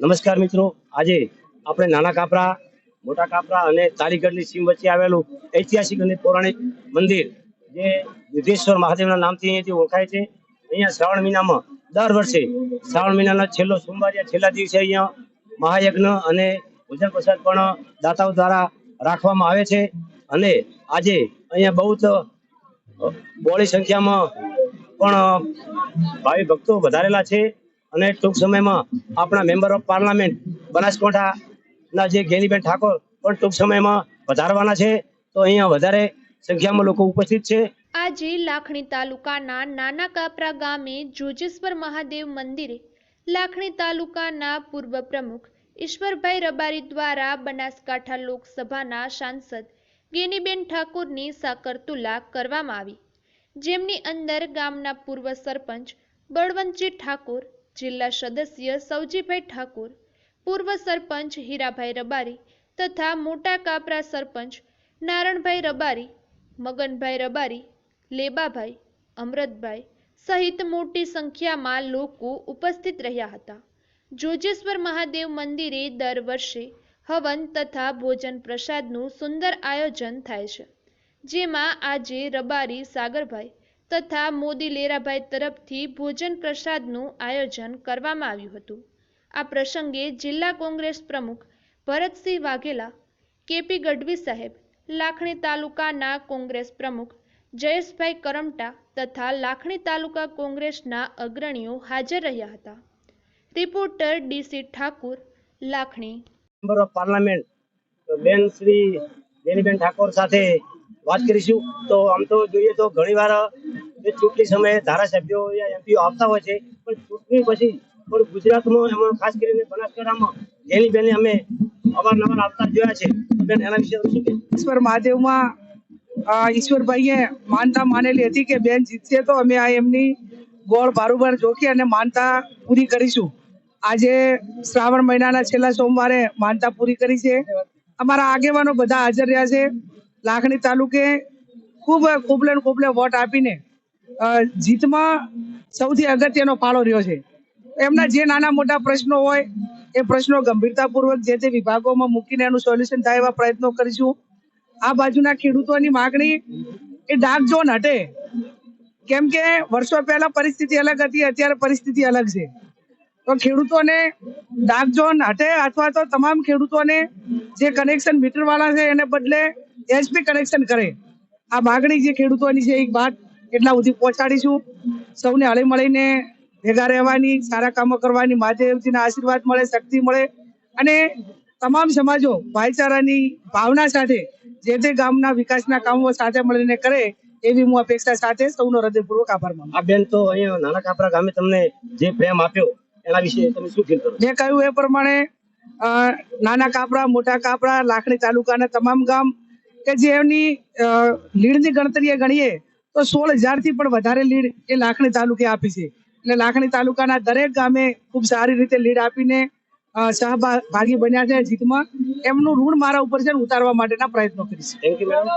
નમસ્કાર મિત્રો, આજે આપણે નાના કાપરા, મોટા કાપરા અને તાલીગઢની સીમ વચ્ચે આવેલું ઐતિહાસિક અને પૌરાણિક મંદિર જે યુધેશ્વર મહાદેવના નામથી અહીંયાથી ઓળખાય છે. અહીંયા શ્રાવણ મહિનામાં દર વર્ષે શ્રાવણ મહિનાના છેલ્લો સોમવાર છેલ્લા દિવસે અહીંયા મહાયજ્ઞ અને ભોજન પ્રસાદ પણ દાતાઓ દ્વારા રાખવામાં આવે છે. અને આજે અહીંયા બહુ બહોળી સંખ્યામાં પણ ભાવિ ભક્તો વધારેલા છે. અને ટૂંક સમયમાં આપણા મેમ્બર ઓફ પાર્લામેન્ટ બનાસકાંઠાના જે ગેનીબેન ઠાકોર પણ ટૂંક સમયમાં વધારવાના છે. તો અહીંયા વધારે સંખ્યામાં લોકો ઉપસ્થિત છે. આજે લાખણી તાલુકાના નાના કાપરા ગામે જોજેશ્વર મહાદેવ મંદિરે લાખણી તાલુકાના પૂર્વ પ્રમુખ ઈશ્વરભાઈ રબારી દ્વારા બનાસકાંઠા લોકસભાના સાંસદ ગેનીબેન ઠાકોરની સાકરતુલા કરવામાં આવી, જેમની અંદર ગામના પૂર્વ સરપંચ બળવંતજી ઠાકોર, જિલ્લા સદસ્ય સૌજીભાઈ ઠાકોર, પૂર્વ સરપંચ હીરાભાઈ રબારી તથા મોટા કાપરા સરપંચ નારણભાઈ રબારી, મગનભાઈ રબારી, લેબાભાઈ, અમરતભાઈ સહિત મોટી સંખ્યામાં લોકો ઉપસ્થિત રહ્યા હતા. જોજેશ્વર મહાદેવ મંદિરે દર વર્ષે હવન તથા ભોજન પ્રસાદનું સુંદર આયોજન થાય છે, જેમાં આજે રબારી સાગરભાઈ તથા મોદી લેરાભાઈ તરફથી ભોજન પ્રસાદનું આયોજન કરવામાં આવ્યું હતું. આ પ્રસંગે જિલ્લા કોંગ્રેસ પ્રમુખ ભરતસિંહ વાઘેલા, કેપી ગઢવી સાહેબ, લાખણી તાલુકાના કોંગ્રેસ પ્રમુખ જયેશભાઈ કરમટા તથા લાખણી તાલુકા કોંગ્રેસના અગ્રણીઓ હાજર રહ્યા હતા. Reporter DC Thakur, Lakhani. Member of parliament બેન શ્રી ગેનીબેન ઠાકોર સાથે વાત કરીશું. તો આમ તો જોઈએ તો ઘણીવાર ચૂંટણી સમયે ધારાસભ્યો એમપીઓ આવતા હોય છે, પણ ચૂંટણી પછી પણ ગુજરાતમાં એમાં ખાસ કરીને બનાસકાંઠામાં ગેનીબેન અમે અવારનવાર આવતા જોયા છે. એના વિશે શું કહેવું? ઈશ્વર મહાદેવમાં ઈશ્વરભાઈએ માનતા માનેલી હતી કે બેન જીતશે તો અમે આ એમની ગોળ બારોબાર જોખી અને માનતા પૂરી કરીશું. આજે શ્રાવણ મહિનાના છેલ્લા સોમવારે માનતા પૂરી કરી છે. અમારા આગેવાનો બધા હાજર રહ્યા છે. લાખણી તાલુકે ખૂબલે વોટ આપીને જીતમાં સૌથી અગત્યનો ફાળો રહ્યો છે. એમના જે નાના મોટા પ્રશ્નો હોય એ પ્રશ્નો ગંભીરતાપૂર્વક જે તે વિભાગોમાં મૂકીને એનું સોલ્યુશન થાય એવા પ્રયત્નો કરીશું. આ બાજુના ખેડૂતોની માગણી એ ડાર્ક ઝોન હટે, કેમ કે વર્ષો પહેલા પરિસ્થિતિ અલગ હતી, અત્યારે પરિસ્થિતિ અલગ છે. તો ખેડૂતોને ડાર્ક ઝોન હટે અથવા તો તમામ ખેડૂતોને જે કનેક્શન મીટર વાળા છે એને બદલે એચપી કનેક્શન કરે. આ માગણી જે ખેડૂતોની છે એક વાત એટલા સુધી પહોંચાડીશું. સૌને હળી મળીને ભેગા રહેવાની, સારા કામો કરવાની, મહાદેવજીના આશીર્વાદ મળે, શક્તિ મળે અને તમામ સમાજો ભાઈચારાની ભાવના સાથે જે તે ગામના વિકાસના કામો સાથે મળીને કરે એવી હું અપેક્ષા સાથે સૌનો હૃદયપૂર્વક આભાર માનું. આ બેન તો અહીંયા નાના કાપરા ગામે તમને જે પ્રેમ આપ્યો એના વિશે તમે શું ફીલ કરો? મેં કહ્યું એ પ્રમાણે નાના કાપરા, મોટા કાપરા, લાખણી તાલુકાના તમામ ગામ કે જે એમની લીડની ગણતરીએ ગણીએ તો 16,000 થી પણ વધારે લીડ એ લાખણી તાલુકે આપી છે. એટલે લાખણી તાલુકાના દરેક ગામે ખૂબ સારી રીતે લીડ આપીને સહભાગી બન્યા છે જીતમાં. એમનું ઋણ મારા ઉપર છે ઉતારવા માટેના પ્રયત્નો કરીશ. Thank you madam.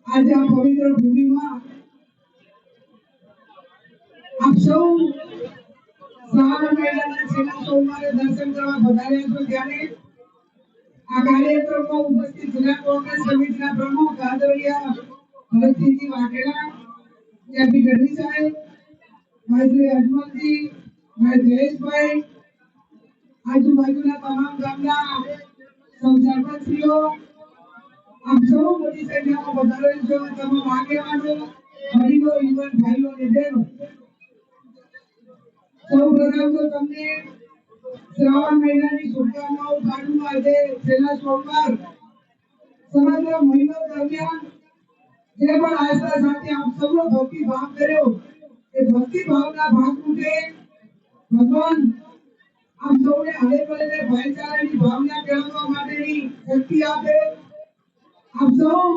આજે આ પવિત્ર ભૂમિમાં આપ સૌ શ્રાવણ મહિનાના છેલ્લા સોમવારે દર્શન કરવા પધાર્યા છો, ત્યારે આ કાર્યક્રમમાં ઉપસ્થિત જિલ્લા કોંગ્રેસ સમિતિના પ્રમુખ આદરણીય ભરતસિંહજી વાઘેલા, કેપી ગઢવી સાહેબ, ભાઈ અજમલજી, ભાઈ જયેશભાઈ, આજુબાજુના તમામ ગામના સૌ સરપંચીઓ, આપ સૌ મોટી સંખ્યામાં પધારેલ છો. તમામ આગેવાનો, વડીલો, યુવાન ભાઈઓ અને બહેનો, સૌ પ્રથમ તો તમને શ્રાવણ મહિનાની શુભકામનાઓ પાઠવું. આજે છેલ્લા સોમવાર સમગ્ર મહિનો દરમિયાન જે પણ આસ્થા સાથે આપ સૌનો ભક્તિ ભાવ કર્યો એ ભક્તિ ભાવના ભાગરૂપે ભગવાન આપ સૌને હળે મળીને ભાઈચારાની ભાવના કેળવવા માટેની શક્તિ આપે. આપ સૌ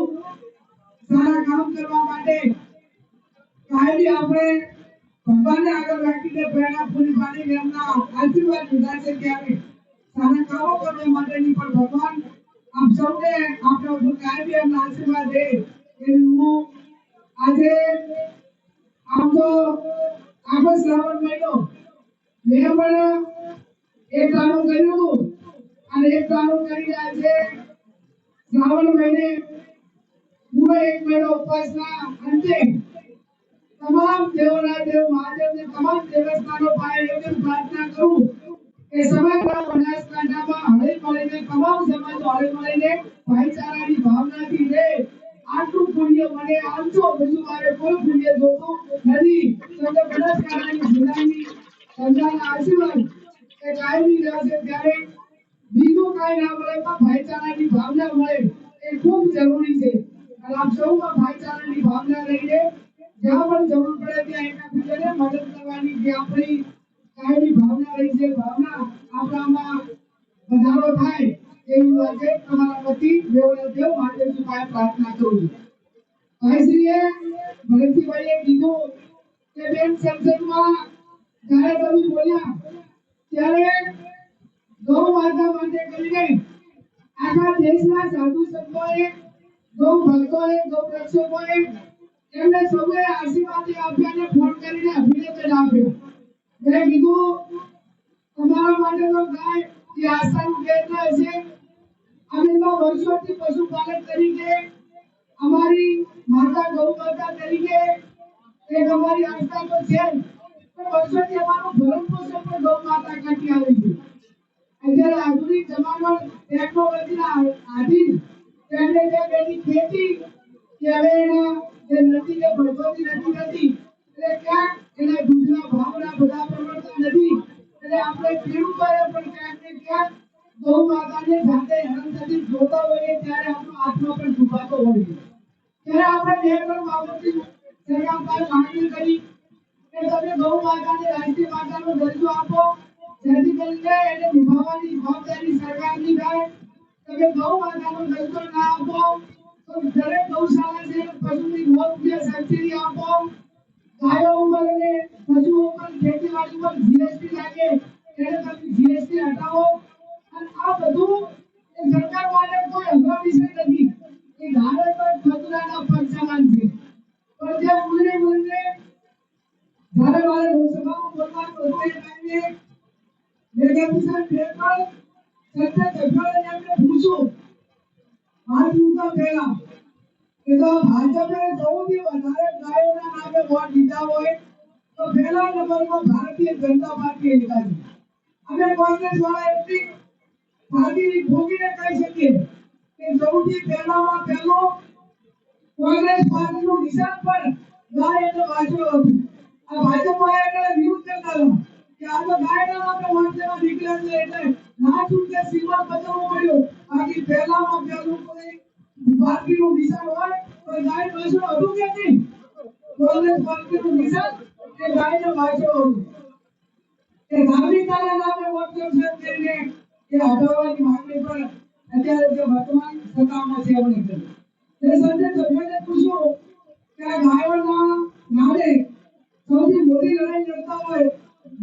સારા કામ કરવા માટે કાયમી આપણે ભગવાનને આગળ રાખીને પ્રેરણા પૂરી પાડીને એમના આશીર્વાદ લીધા છે ત્યારે સારા કામો કરવા માટેની પણ ભગવાન આપ સૌને આપણા ઉપર કાયમી એમના આશીર્વાદ દે એવી હું આજે આમ તો આખો શ્રાવણ મહિનો મેં પણ એક દાડો કર્યું અને એક દાડો કરી આજે શ્રાવણ મહિને હું એક મહિનો ઉપવાસના અંતે તમામ દેવોના દેવ મહાદેવને તમામ દેવસ્થાનો પાસે એવી પ્રાર્થના કરું કે સમગ્ર બનાસકાંઠામાં હળી મળીને તમામ સમાજો હળી મળીને ભાઈચારાની ભાવનાથી રહે આટલું પુણ્ય મને આમજો બીજું મારે કોઈ પુણ્ય જોતું નથી તો બનાસકાંઠાની જિલ્લાની સંતાના આશીર્વાદ એ કાયમી રહેશે ત્યારે બીજું કાંઈ ના મળે પણ ભાઈચારાની ભાવના મળે એ ખૂબ જરૂરી છે અને આપ સૌમાં ભાઈચારાની ભાવના રહીને જ્યાં પણ જરૂર પડે ત્યાં એકબીજાને મદદ કરવાની જે આપણી કાયમી ભાવના રહી છે ભાવના આપણામાં વધારો થાય એવી વાતે તમારા વતી દેવોના દેવ મહાદેવજી પાસે પ્રાર્થના કરું છું. ભાઈશ્રીએ ભરતજીભાઈએ કીધું કે બેન સંસદમાં જ્યારે તમે બોલ્યા ત્યારે ગૌ માતા માટે કરીને આખા દેશના સાધુ સંતોએ ગૌ ભક્તોએ ગૌ રક્ષકોએ એમને સૌએ આશીર્વાદ આપ્યા અને ફોન કરીને અભિનંદન આપ્યો. મેં કીધું તમારા માટે તો ગાય એ આસ્થાનું કેન્દ્ર હશે. અમે તો વર્ષોથી પશુપાલક તરીકે અમારી માતા ગૌ માતા તરીકે એક અમારી આસ્થા તો છે પણ વર્ષોથી અમારું ભરણ પોષણ પણ ગૌ માતા કાઢી આવી છે. અત્યારે આધુનિક જમાનો ટેકનોલોજીના આધીન એટલે જે એની ખેતી કે હવે એના જે નથી કે ભરપૂર નથી એટલે ક્યાંક એના દૂધના ભાવના બધા પ્રમાણતા નથી એટલે આપણે ખેડૂતોએ પણ ક્યાંક ને ક્યાંક ગૌ માતાને જાતે હેરાન થતી જોતા હોઈએ ત્યારે આપણો આત્મા પણ દુભાતો હોય છે. ત્યારે આપણે બે ત્રણ બાબતની સરકાર પાસે માંગણી કરી કે તમે ગૌ માતાને રાષ્ટ્રીય માતાનો દરજ્જો આપો જેથી કરીને એને નિભાવવાની જવાબદારી સરકારની થાય. તમે ગૌ માતાનો દરજ્જો ના આપો તો દરેક ગૌશાળા છે પશુની ગૌ સબસિડી આપો. ગાયો ઉપર અને પશુઓ ઉપર ખેતીવાડી પર જીએસટી લાગે એને તમે જીએસટી હટાવો અને આ બધું એ સરકાર માટે કોઈ અઘરો વિષય નથી. એ ધારે તો મજૂરાના પગ સમાન છે પણ જે મૂલ્ય જ્યારે મારે લોકસભામાં બોલવાનું હતું એ ટાઈમે મેઘાભૂષણ ઠેકર સત્ય જગવાને એમને પૂછ્યું મારી ઉતા પહેલા કે તો ભાજપે સૌથી વધારે ગાયોના નામે વોટ દીધા હોય તો પહેલા નંબરમાં ભારતીય જનતા પાર્ટીએ લીધા છે. અમે કોંગ્રેસ વાળા એટલી પાર્ટી ભોગીને કહી શકીએ કે સૌથી પહેલામાં પહેલો કોંગ્રેસ પાર્ટીનું નિશાન પણ ગાય એટલે વાંચ્યો હતું. આ ભાજપમાં એટલે વિરોધ કરતા હતા કે આ તો ગાયના નામે વોટ દેવા નીકળ્યા છે એટલે ના છૂટકે સીમા બદલવું પડ્યું. બાકી પહેલામાં પહેલું કોઈ પાર્ટીનું નિશાન હોય તો ગાય વાંચ્યો હતું કે નહીં. કોંગ્રેસ પાર્ટીનું નિશાન એ ગાયને વાંચ્યો હતું. એ ધાર્મિકતાના નામે વોટ કરીને એ હટાવવાની માંગણી પણ અત્યારે જે વર્તમાન સત્તામાં છે એમણે કરી. તે સંજય જગવાને પૂછ્યું કે આ ગાયોના નામે સૌથી મોટી લડાઈ લડતા હોય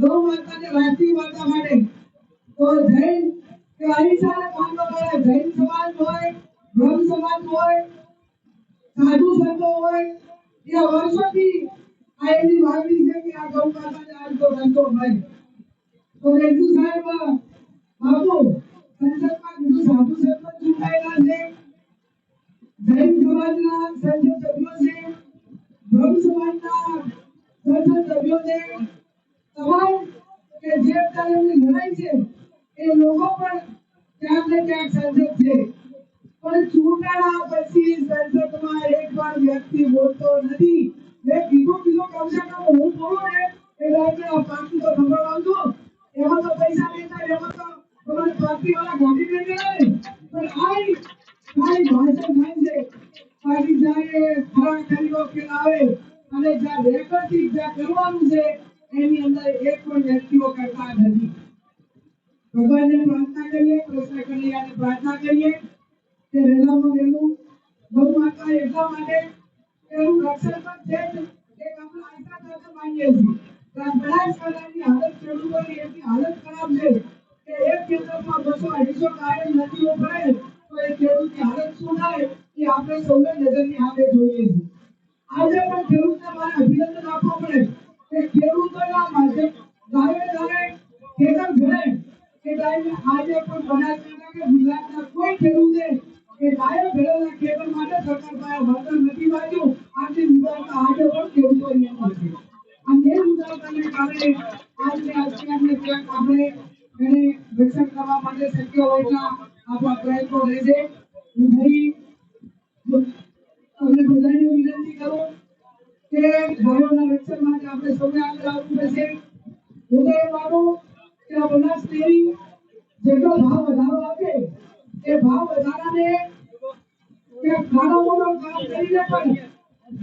ગૌ માતાને રાષ્ટ્રીય માતા માટે તો જૈન કે અહિંસાને કામ કરવાના જૈન સમાજ હોય બ્રહ્મ સમાજ હોય સાધુ સંતો હોય એ વર્ષોથી આ એમની માંગણી છે કે આ ગૌ માતાને આ તો રસ્તો મળે. તો રેડ્ડી સાહેબ બાપુ સંસદમાં કીધું સાધુ સંતો ચૂંટાયેલા છે જૈન સમાજના સંસદ સભ્યો છે બ્રહ્મ સમાજના સંસદ સભ્યો છે તમામ કે જે ધર્મની લડાઈ છે એ લોકો પણ ક્યાંક ને ક્યાંક સંસદ છે પણ ચૂંટાણા પછી સંસદમાં એક પણ વ્યક્તિ બોલતો નથી. મેં કીધું કમસે કમ હું બોલું ને એ લાગે પાર્ટી તો સંભાળજો એમાં તો પૈસા લેતા એમાં તો તમારે પાર્ટી વાળા ગાડી લઈ ગયા ને પણ આઈ ભાષણ થાય છે પાર્ટી જાય ખરા ખરીદો કે આવે અને જ્યાં રેકર્ડથી જ્યાં કરવાનું છે એની અંદર એક પણ વ્યક્તિઓ કરતા નથી. ભગવાનને પ્રાર્થના કરીએ કૃષ્ણ કનૈયાને પ્રાર્થના કરીએ કે વહેલામાં વહેલું ગૌ માતા એટલા માટે એનું રક્ષણ પણ છે જ એક આપણે આશા સાથે માનીએ છીએ બનાસકાંઠાની હાલત ખેડૂતોની એટલી હાલત ખરાબ છે કે એક ખેતરમાં 200-250 ગાયો નદીઓ ભરાય તો એ ખેડૂતની હાલત શું થાય એ આપણે સૌએ નજરની સામે જોઈએ છે. આજે પણ ખેડૂતને મારે અભિનંદન આપવા પડે કે ખેડૂતોના માધ્યમ ગાયો જ્યારે ખેતર ભરે એ ટાઈમે આજે પણ બનાસકાંઠા કે ગુજરાતના કોઈ ખેડૂતે એ ગાયો ભરેલા ખેતર માટે સરકાર પાસે વળતર નથી માંગ્યું. આટલી ઉદારતા આજે પણ ખેડૂતો અહીંયા છે. અને એ ઉદારતાને કારણે આજને અત્યારને ક્યાંક આપણે એને રક્ષણ કરવા માટે શક્ય હોય એટલા આપણા પ્રયત્નો રહેશે. હું ફરી તમને બધાને વિનંતી કરું કે ગાયોના રક્ષણ માટે આપણે સૌએ આગળ આવવું પડશે. હું તો એ માનું કે આ બનાસ ડેરી જેટલો ભાવ વધારો આપે એ ભાવ વધારાને ક્યાંક નાનો મોટો કામ કરીને પણ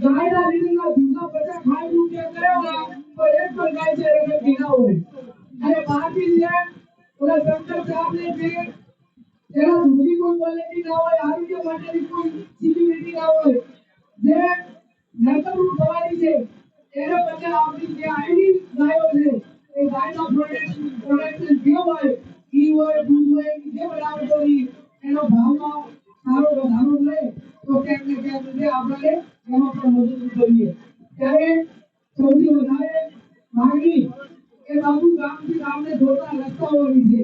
ગાયના લીધેના દૂધના બચા ખાઈ રૂપિયા કર્યા તો એક પણ ગાય છે એને પીના હોય અને બાકી જે ઓલા શંકર સાહેબને જે તેના દૂધની કોઈ ક્વોલિટી ના હોય, આરોગ્ય માટેની કોઈ સિક્યુરિટી ના હોય, જે નકરું થવાની છે એને બદલે આપણી જે આઈડી ગાયો છે એ ગાયના પ્રોડક્શન જે હોય ઘી હોય, દૂધ હોય, જે બનાવટોની એનો ભાવમાં સારો વધારો મળે તો ક્યાંક ને ક્યાંક આપણે એમાં પણ મદદ કરીએ. ત્યારે સૌથી વધારે માંગણી એ બાબુ ગામથી ગામને જોડતા રસ્તાઓની છે.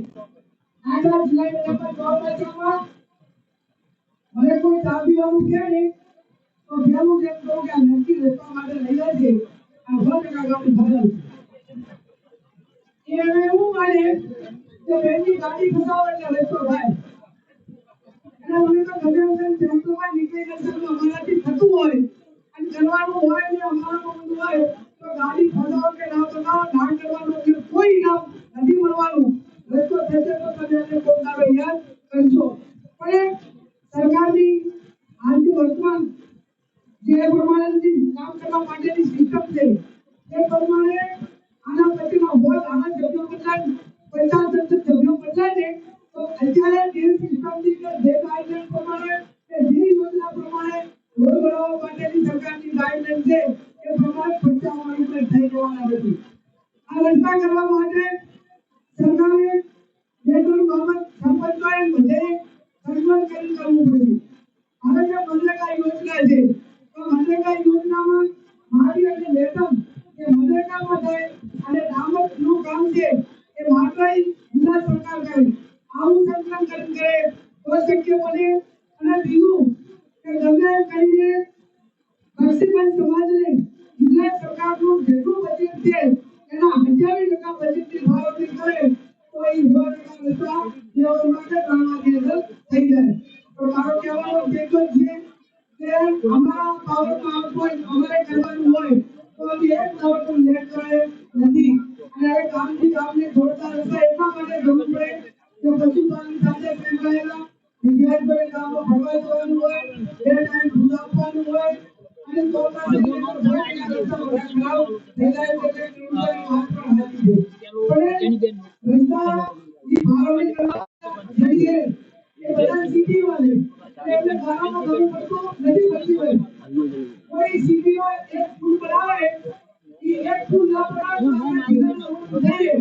આગળ જુલાઈ મહિનામાં ચોમાસામાં મને કોઈ તાપીવાનું છે ને તો પેલું જેમ કહું કે આ નક્કી રસ્તા માટે લઈ જાય છે આ 100% ગામની ફરજ છે. એને એવું માને કે બેની ગાડી ફસાવો એટલે રસ્તો થાય. અને મને તો ગમે જંતુમાં નીકળીને અમારાથી થતું હોય અને કરવાનું હોય ને અમારામાં બધું હોય તો ગાડી ફસાવો કે ના ફસાવો ના કરવાનું કે કોઈ નામ નથી મળવાનું. રસ્તો થશે તો તમે એને પોતાનો યાદ કરશો. પણ સરકારની આજની વર્તમાન જે પ્રમાણેની કામ કરવા માટેની સિસ્ટમ છે એ પ્રમાણે આના પછીનો હોત આના સભ્યો બદલાય 50 સભ્યો બદલાય ને તો અત્યારે જે સિસ્ટમની જે ગાઈડલાઈન પ્રમાણે કે જે યોજના પ્રમાણે રોડ બનાવવા માટેની સરકારની ગાઈડલાઈન છે એ પ્રમાણે 55 થઈ જવાના નથી. આ રસ્તા કરવા માટે સરકારે જે કોઈ બાબત સંપત્તિઓએ બધે સગવડ કરી કરવું પડશે. હવે જે મનરેગા યોજના છે તો મનરેગા યોજનામાં મારી અને વેતન એ મનરેગામાં થાય અને ડામરનું કામ છે એ માત્ર ગુજરાત સરકાર કરે. આવું સંકલન કરે તો શક્ય બને. અને બીજું કે ગમે કરીને બક્ષીબંધ સમાજને ગુજરાત સરકારનું જેટલું બજેટ છે એના 1000% બજેટની ફાળવણી કરે તો એ 100% રસ્તા લેવલ માટે ગણવાથી અંદર થઈ જાય. તો મારો કહેવાનો ઉદ્દેશ છે કે અમારા પાવરમાં આવતું અમારે કરવાનું હોય તો અમે એક નંબર પણ લેટ કરે નથી. અને હવે ગામથી ગામને જોડતા રસ્તા એટલા માટે જરૂર પડે કે પશુપાલન સાથે સંકળાયેલા વિદ્યાર્થીઓએ ગામમાં ભણવા જવાનું હોય, બે ટાઈમ દૂધ આપવાનું હોય અને ચોમાસાની અંદર રસ્તા બધા ખરાબ થઈ જાય તો તે ખેડૂતોની વાત પણ હાચી છે. પણ રસ્તાની ફાળવણી કરવા જઈએ એ બધા સિટીમાં છે એટલે ગામમાં જવું પડતું નથી પડતી હોય. કોઈ સિટીઓ એક પુલ બનાવે એ એક પુલ ના બનાવે તો આપણે જીવનમાં રોડ વધારે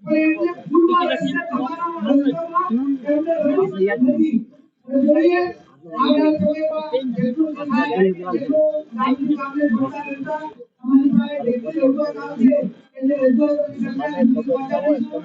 પણ એટલે પુલમાં રસ્તે તમારા રસ્તામાં એમને રસ નથી. જોઈએ આગળ સમયમાં જેટલું થાય એટલું ગામથી ગામને જોડતા રહેતા અમારી પાસે જેટલી રજૂઆત આવશે એટલે રજૂઆતોની સરકાર એટલી પહોંચાડીશું.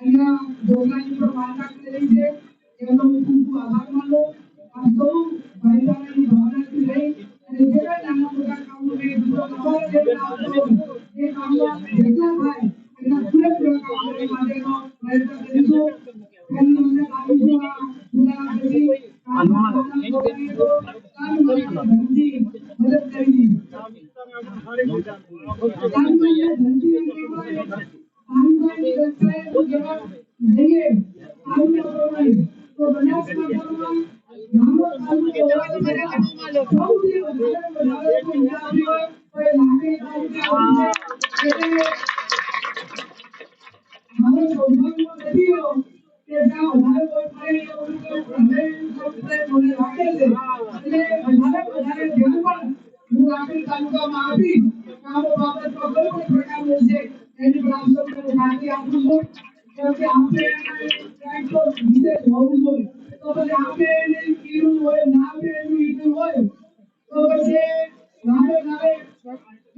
અહીંયા જોગલાની પણ વાર્તા કરેલી છે એનો હું ખૂબ આભાર માનું. આ સૌ ભાઈચારાની ભાવનાથી રહી અને જે નાના મોટા કામો એ અમારે જે કામ એ કામમાં જેટલા થાય એના પૂરેપૂરા કામ કરવા માટેનો પ્રયત્ન કરીશું. સમાજની રક્ષાએ જવાબ લઈએ આવું પ્રમાણે તો બનાસકાંઠામાં ગામો તાલુકો હોવા છતાં સૌથી વધારે કોઈ લાગે તાલુકા એટલે મારો સૌભાગ્ય નથી કે ત્યાં વધારે કોઈ પડે એવું હવે મને લાગે છે એટલે વધારે ધ્યાન પણ હું લાખણી તાલુકામાં આપી કામો બાબતમાં કોઈ પણ પ્રકારનું છે એની પણ આપ સૌને ખાતરી આપું છું કે આપણે કંઈક તો વિશેષ હોવું જોઈએ તો પછી આપણે એને કીધું હોય ના આપણે એનું કીધું હોય તો પછી નામે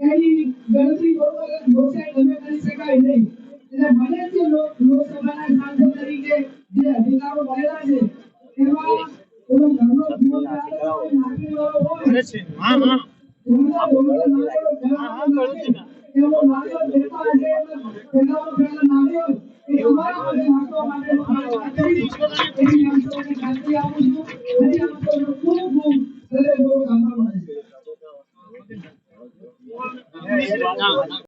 એની ગણતરી બરોબર લોકશાહી ગમે કરી શકાય નહીં એટલે મને જે લોકસભાના સાંસદ તરીકે જે અધિકારો મળેલા છે એમાં એનો ઘરનો જીવન નાખી હોય એવો નારિયેળ દેતા હશે પહેલા નારિયેળ એ તમારા માટે નાખવા માટે એની આપ સૌને ખાતરી આપું છું અને આપ સૌનો ખૂબ ખૂબ હૃદયપૂર્વક આભાર માનું છું